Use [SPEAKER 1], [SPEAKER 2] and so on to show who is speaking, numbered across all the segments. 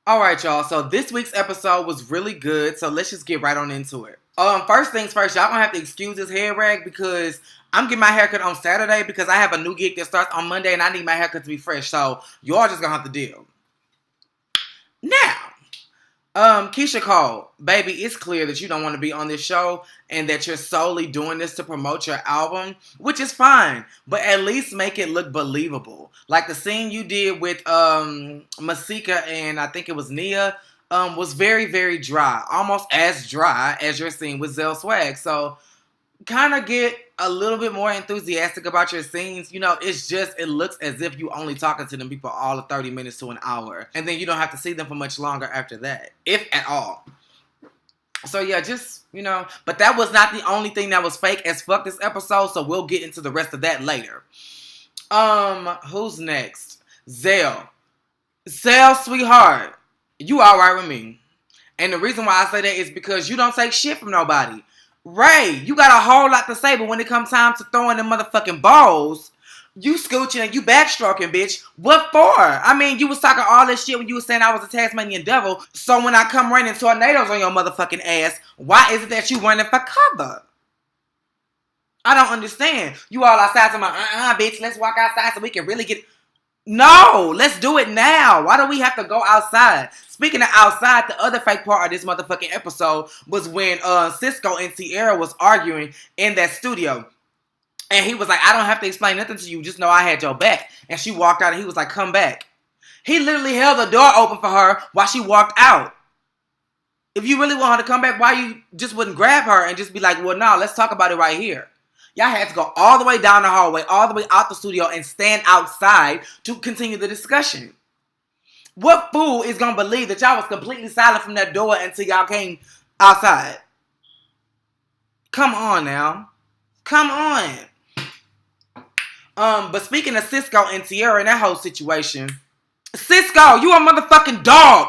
[SPEAKER 1] All right, y'all. So this week's episode was really good. So let's just get right on into it. First things first, y'all gonna have to excuse this hair rag because I'm getting my haircut on Saturday because I have a new gig that starts on Monday and I need my haircut to be fresh. So y'all just gonna have to deal. Now, Keisha Cole, baby, it's clear that you don't want to be on this show and that you're solely doing this to promote your album, which is fine, but at least make it look believable. Like the scene you did with Masika and I think it was Nia, was very, very dry. Almost as dry as your scene with Zell Swag. So kind of get a little bit more enthusiastic about your scenes. You know, it looks as if you only talking to them people all of 30 minutes to an hour. And then you don't have to see them for much longer after that, if at all. So yeah, but that was not the only thing that was fake as fuck this episode, so we'll get into the rest of that later. Who's next? Zell. Zell, sweetheart, you alright with me. And the reason why I say that is because you don't take shit from nobody. Ray, you got a whole lot to say, but when it comes time to throwing them motherfucking balls, you scooching and you backstroking, bitch. What for? I mean, you was talking all this shit when you was saying I was a Tasmanian devil, so when I come raining tornadoes on your motherfucking ass, why is it that you running for cover? I don't understand. You all outside talking about, bitch, let's walk outside so we can really get... No, let's do it now. Why do we have to go outside? Speaking of outside, the other fake part of this motherfucking episode was when Cisco and Sierra was arguing in that studio. And he was like, I don't have to explain nothing to you. Just know I had your back. And she walked out and he was like, come back. He literally held the door open for her while she walked out. If you really want her to come back, why you just wouldn't grab her and just be like, well, no, let's talk about it right here. Y'all had to go all the way down the hallway, all the way out the studio, and stand outside to continue the discussion. What fool is going to believe that y'all was completely silent from that door until y'all came outside? Come on now. Come on. But speaking of Cisco and Sierra and that whole situation, Cisco, you a motherfucking dog.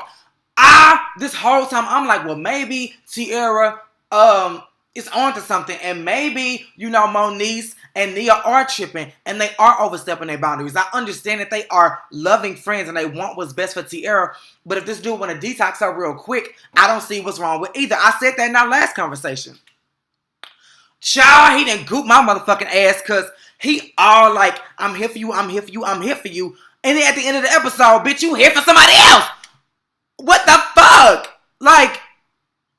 [SPEAKER 1] This whole time, I'm like, well, maybe Sierra, is on to something, and maybe, Moniece and Nia are tripping, and they are overstepping their boundaries. I understand that they are loving friends, and they want what's best for Sierra, but if this dude want to detox her real quick, I don't see what's wrong with either. I said that in our last conversation. Child, he didn't goop my motherfucking ass, because he all like, I'm here for you, I'm here for you, I'm here for you, and then at the end of the episode, bitch, you here for somebody else! What the fuck? Like,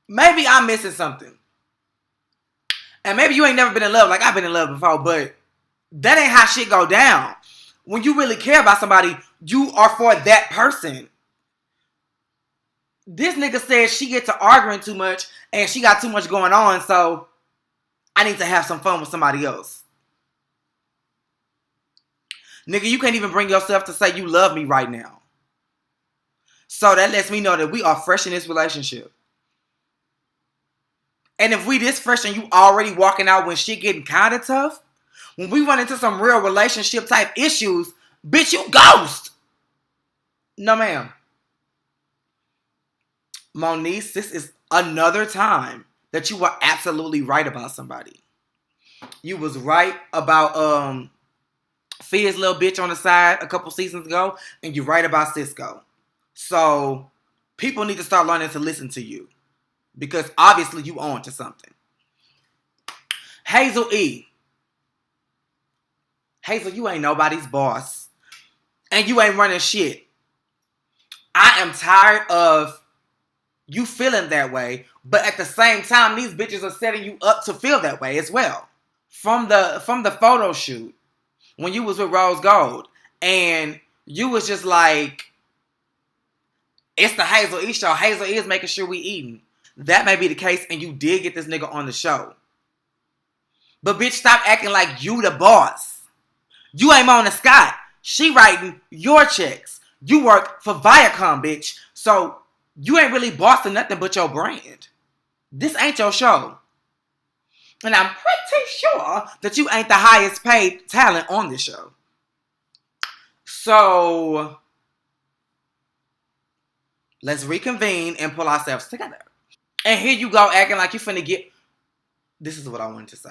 [SPEAKER 1] maybe I'm missing something. And maybe you ain't never been in love like I've been in love before, but that ain't how shit go down. When you really care about somebody, you are for that person. This nigga said she get to arguing too much and she got too much going on, so I need to have some fun with somebody else. Nigga, you can't even bring yourself to say you love me right now. So that lets me know that we are fresh in this relationship. And if we this fresh and you already walking out when shit getting kind of tough, when we run into some real relationship type issues, bitch, you ghost. No, ma'am. Moniece, this is another time that you were absolutely right about somebody. You was right about Fizz little bitch on the side a couple seasons ago, and you're right about Cisco. So people need to start learning to listen to you. Because obviously you on to something. Hazel-E. Hazel, you ain't nobody's boss. And you ain't running shit. I am tired of you feeling that way. But at the same time, these bitches are setting you up to feel that way as well. From the photo shoot, when you was with Rose Gold. And you was just like, it's the Hazel-E show. Hazel-E is making sure we eating. That may be the case, and you did get this nigga on the show. But bitch, stop acting like you the boss. You ain't Moniece Scott. She writing your checks. You work for Viacom, bitch. So you ain't really bossing nothing but your brand. This ain't your show. And I'm pretty sure that you ain't the highest paid talent on this show. So let's reconvene and pull ourselves together. And here you go acting like you finna get... This is what I wanted to say.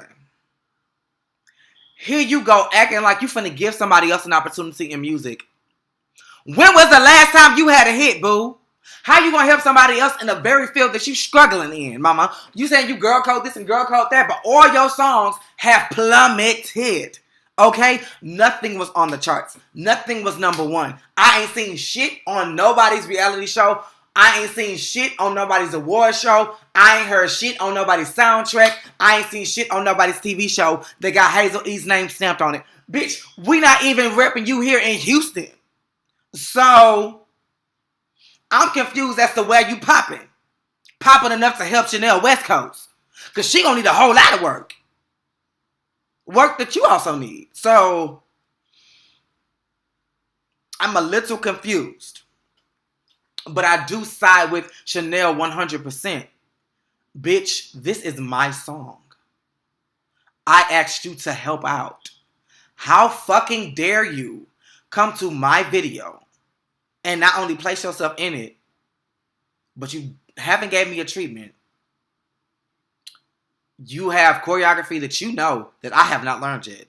[SPEAKER 1] Here you go acting like you finna give somebody else an opportunity in music. When was the last time you had a hit, boo? How you gonna help somebody else in the very field that you struggling in, mama? You saying you girl code this and girl code that, but all your songs have plummeted. Okay? Nothing was on the charts. Nothing was number one. I ain't seen shit on nobody's reality show. I ain't seen shit on nobody's award show. I ain't heard shit on nobody's soundtrack. I ain't seen shit on nobody's TV show that got Hazel-E's name stamped on it. Bitch, we not even repping you here in Houston. So, I'm confused as to where you popping. Popping enough to help Chanel West Coast. Because she gonna need a whole lot of work. Work that you also need. So, I'm a little confused. But I do side with Chanel 100%. Bitch, this is my song. I asked you to help out. How fucking dare you come to my video and not only place yourself in it, but you haven't gave me a treatment. You have choreography that you know that I have not learned yet.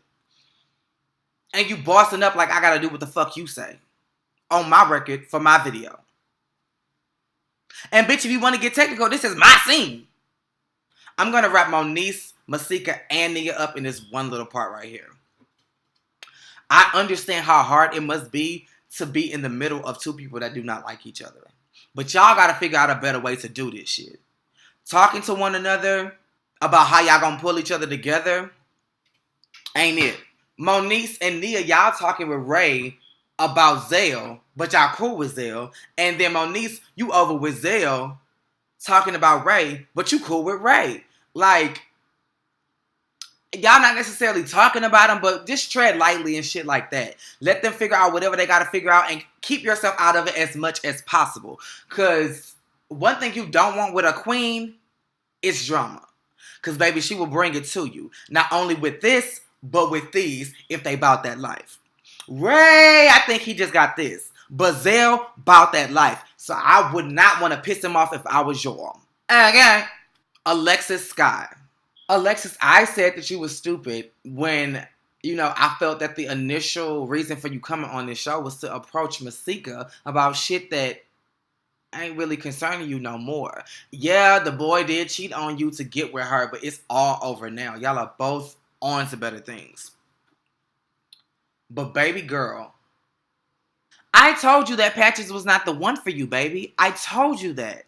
[SPEAKER 1] And you bossing up like I gotta do what the fuck you say on my record for my video. And bitch, if you want to get technical, this is my scene. I'm gonna wrap Moniece, Masika, and Nia up in this one little part right here. I understand how hard it must be to be in the middle of two people that do not like each other. But y'all gotta figure out a better way to do this shit. Talking to one another about how y'all gonna pull each other together ain't it. Moniece and Nia, y'all talking with Ray about Zell, but y'all cool with Zell. And then Moniece, you over with Zell talking about Ray, but you cool with Ray. Like, y'all not necessarily talking about them, but just tread lightly and shit like that. Let them figure out whatever they got to figure out and keep yourself out of it as much as possible. Because one thing you don't want with a queen is drama. Because, baby, she will bring it to you. Not only with this, but with these if they bout that life. Ray, I think he just got this. But Zell bout that life. So I would not want to piss him off if I was y'all. Okay. Alexis Skye. Alexis, I said that you was stupid when, I felt that the initial reason for you coming on this show was to approach Masika about shit that ain't really concerning you no more. Yeah, the boy did cheat on you to get with her, but it's all over now. Y'all are both on to better things. But baby girl, I told you that Patches was not the one for you, baby. I told you that.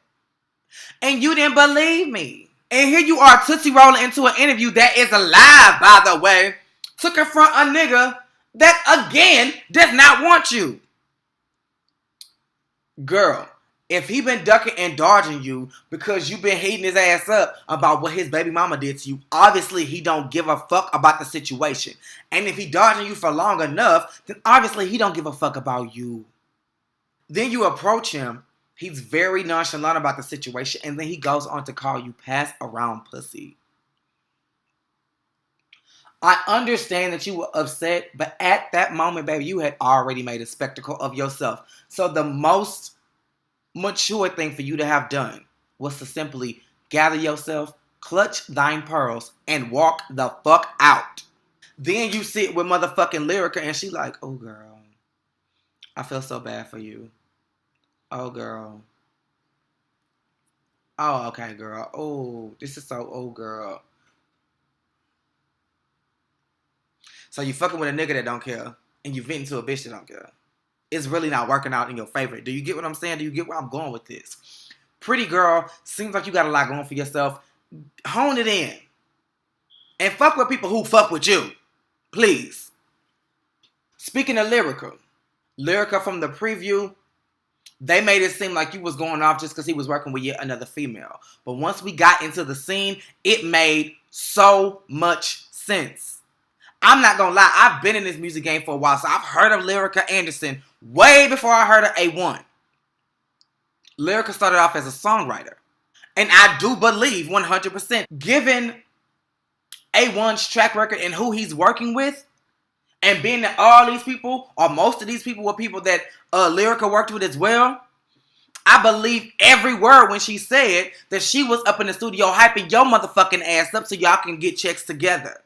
[SPEAKER 1] And you didn't believe me. And here you are tootsie rolling into an interview that is alive, by the way, to confront a nigga that, again, does not want you. Girl, if he been ducking and dodging you because you been hating his ass up about what his baby mama did to you, obviously he don't give a fuck about the situation. And if he dodging you for long enough, then obviously he don't give a fuck about you. Then you approach him. He's very nonchalant about the situation, and then he goes on to call you pass around pussy. I understand that you were upset, but at that moment, baby, you had already made a spectacle of yourself. So the most mature thing for you to have done was to simply gather yourself, clutch thine pearls, and walk the fuck out. Then you sit with motherfucking Lyrica, and she like, oh, girl, I feel so bad for you. Oh, girl. Oh, okay, girl. Oh, this is so, oh, girl. So you fucking with a nigga that don't care, and you venting to a bitch that don't care. It's really not working out in your favor. Do you get what I'm saying? Do you get where I'm going with this? Pretty girl, seems like you got a lot going for yourself. Hone it in. And fuck with people who fuck with you. Please. Speaking of Lyrica from the preview, they made it seem like you was going off just because he was working with yet another female. But once we got into the scene, it made so much sense. I'm not going to lie. I've been in this music game for a while, so I've heard of Lyrica Anderson way before I heard of A1. Lyrica started off as a songwriter. And I do believe 100%, given A1's track record and who he's working with, and being that all these people, or most of these people, were people that Lyrica worked with as well, I believe every word when she said that she was up in the studio hyping your motherfucking ass up so y'all can get checks together.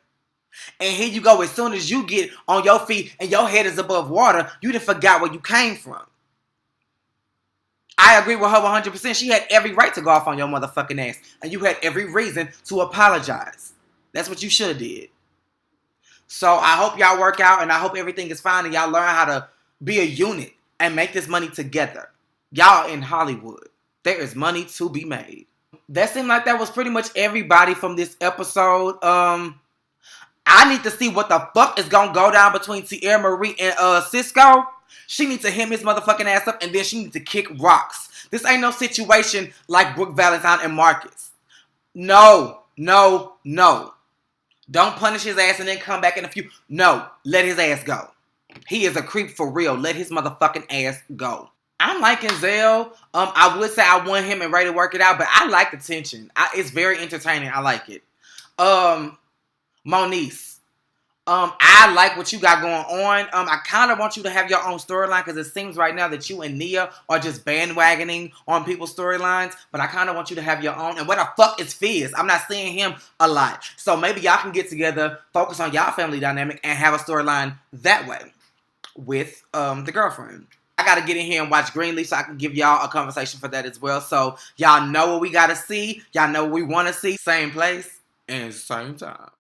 [SPEAKER 1] And here you go, as soon as you get on your feet and your head is above water, you done forgot where you came from. I agree with her 100%. She had every right to go off on your motherfucking ass. And you had every reason to apologize. That's what you should have did. So I hope y'all work out and I hope everything is fine and y'all learn how to be a unit and make this money together. Y'all in Hollywood. There is money to be made. That seemed like that was pretty much everybody from this episode. I need to see what the fuck is gonna go down between Sierra Marie and Cisco. She needs to hit his motherfucking ass up and then she needs to kick rocks. This ain't no situation like Brooke Valentine and Marcus. No. Don't punish his ass and then come back in a few. No, let his ass go. He is a creep for real. Let his motherfucking ass go. I'm liking Zell. I would say I want him and Ray to work it out, but I like the tension. It's very entertaining. I like it. Moniece. I like what you got going on. I kind of want you to have your own storyline because it seems right now that you and Nia are just bandwagoning on people's storylines. But I kind of want you to have your own. And where the fuck is Fizz? I'm not seeing him a lot. So maybe y'all can get together, focus on y'all family dynamic, and have a storyline that way with the girlfriend. I got to get in here and watch Greenleaf so I can give y'all a conversation for that as well. So y'all know what we got to see. Y'all know what we want to see. Same place and same time.